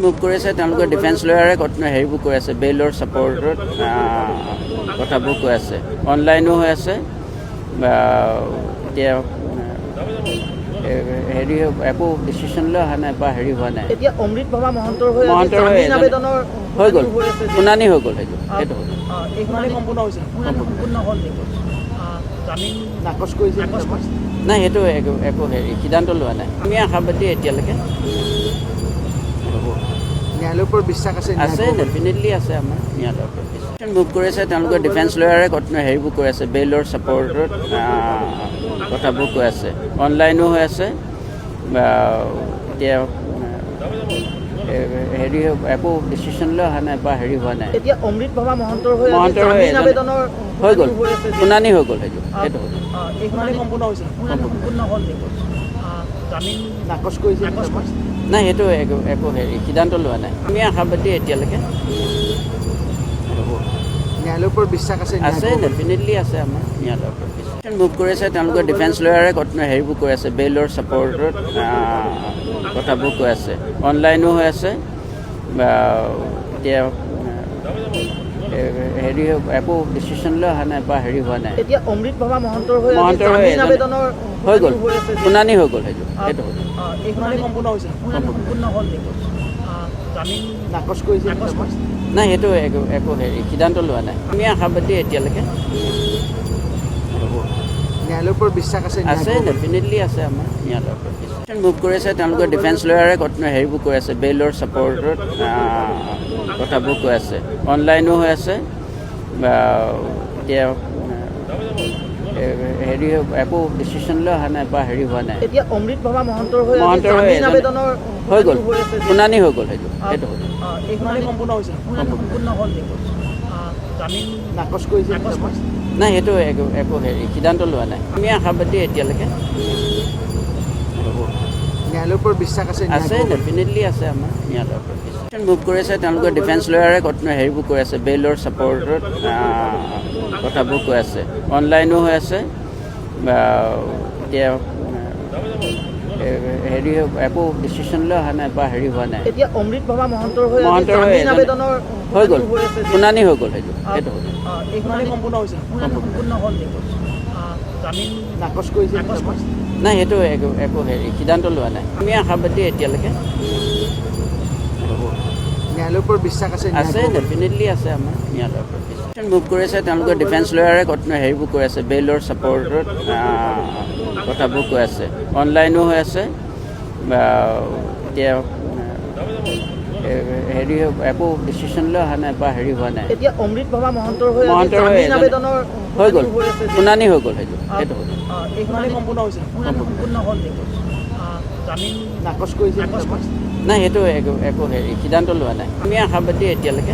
move কৰিছে তেওঁলোকে defence লয়াৰে হেৰিবোৰ কৈ আছে বেইলৰ ছাপৰ্টত কথাবোৰ কৈ আছে অনলাইনো হৈ আছে এতিয়া হেৰি একো ডিচিশ্যন লৈ অহা নাই বা হেৰি হোৱা নাই এতিয়া অমৃত বাবা মহন্তৰ হৈ গ'ল শুনানি হৈ গ'ল সেইটো এইখনে সম্পূৰ্ণ হৈছে সম্পূৰ্ণ হ'ল জামিন নাকচ কৰিছে নাই সেইটো একো হেৰি সিদ্ধান্ত লোৱা নাই আমি আশাবাদী এতিয়ালৈকে ন্যায়ালয়ৰ ওপৰত বিশ্বাস আছে ডেফিনেটলি আছে আমাৰ ন্যায়ালয়ৰ ওপৰত বিশ্বাস মুভ কৰিছে তেওঁলোকে ডিফেন্স লয়াৰে হেৰিবোৰ কৈ আছে বেইলৰ ছাপৰ্টত কথাবোৰ কৈ আছে অনলাইনো হৈ আছে এতিয়া হেৰি একো ডিচিশ্যন লৈ অহা নাই বা হেৰি হোৱা নাই এতিয়া অমৃত বাবা মহন্তৰ হৈ গ'ল শুনানি হৈ গ'ল সেইটো এইখনে সম্পূৰ্ণ হৈছে সম্পূৰ্ণ হ'ল জামিন নাকচ কৰিছে নাই সেইটো একো হেৰি সিদ্ধান্ত লোৱা নাই আমি আশাবাদী এতিয়ালৈকে ন্যায়ালয়ৰ ওপৰত বিশ্বাস আছে ডেফিনেটলি আছে আমাৰ ন্যায়ালয়ৰ ওপৰত বিশ্বাস মুভ কৰিছে তেওঁলোকে ডিফেন্স লয়াৰে হেৰিবোৰ কৈ আছে বেইলৰ ছাপৰ্টত কথাবোৰ কৈ আছে অনলাইনো হৈ আছে এতিয়া হেৰি একো ডিচিশ্যন লৈ অহা নাই বা হেৰি হোৱা নাই এতিয়া অমৃত বাবা মহন্তৰ হৈ গ'ল শুনানি হৈ গ'ল সেইটো এইখনে সম্পূৰ্ণ হৈছে সম্পূৰ্ণ হ'ল জামিন নাকচ কৰিছে নাই সেইটো একো হেৰি সিদ্ধান্ত লোৱা নাই আমি আশাবাদী এতিয়ালৈকে ন্যায়ালয়ৰ ওপৰত বিশ্বাস আছে ডেফিনেটলি আছে আমাৰ ন্যায়ালয়ৰ ওপৰত বিশ্বাস মুভ কৰিছে তেওঁলোকে ডিফেন্স লয়াৰে হেৰিবোৰ কৈ আছে বেইলৰ ছাপৰ্টত কথাবোৰ কৈ আছে অনলাইনো হৈ আছে এতিয়া হেৰি একো ডিচিশ্যন লৈ অহা নাই বা হেৰি হোৱা নাই এতিয়া অমৃত বাবা মহন্তৰ হৈ গ'ল শুনানি হৈ গ'ল সেইটো এইখনে সম্পূৰ্ণ হৈছে সম্পূৰ্ণ হ'ল জামিন নাকচ কৰিছে নাই সেইটো একো হেৰি সিদ্ধান্ত লোৱা নাই আমি আশাবাদী এতিয়ালৈকে ন্যায়ালয়ৰ ওপৰত বিশ্বাস আছে ডেফিনেটলি আছে আমাৰ ন্যায়ালয়ৰ ওপৰত বিশ্বাস মুভ কৰিছে তেওঁলোকে ডিফেন্স লয়াৰে হেৰিবোৰ কৈ আছে বেইলৰ ছাপৰ্টত কথাবোৰ কৈ আছে অনলাইনো হৈ আছে এতিয়া হেৰি একো ডিচিশ্যন লৈ অহা নাই বা হেৰি হোৱা নাই এতিয়া অমৃত বাবা মহন্তৰ হৈ গ'ল শুনানি হৈ গ'ল সেইটো এইখনে সম্পূৰ্ণ হৈছে সম্পূৰ্ণ হ'ল জামিন নাকচ কৰিছে নাই সেইটো একো হেৰি সিদ্ধান্ত লোৱা নাই আমি আশাবাদী এতিয়ালৈকে ন্যায়ালয়ৰ ওপৰত বিশ্বাস আছে ডেফিনেটলি আছে আমাৰ ন্যায়ালয়ৰ ওপৰত বিশ্বাস মুভ কৰিছে তেওঁলোকে ডিফেন্স লয়াৰে হেৰিবোৰ কৈ আছে বেইলৰ ছাপৰ্টত কথাবোৰ কৈ আছে অনলাইনো হৈ আছে এতিয়া হেৰি একো ডিচিশ্যন লৈ অহা নাই বা হেৰি হোৱা নাই এতিয়া অমৃত বাবা মহন্তৰ হৈ গ'ল শুনানি হৈ গ'ল সেইটো এইখনে সম্পূৰ্ণ হৈছে সম্পূৰ্ণ হ'ল জামিন নাকচ কৰিছে নাই সেইটো একো হেৰি সিদ্ধান্ত লোৱা নাই আমি আশাবাদী এতিয়ালৈকে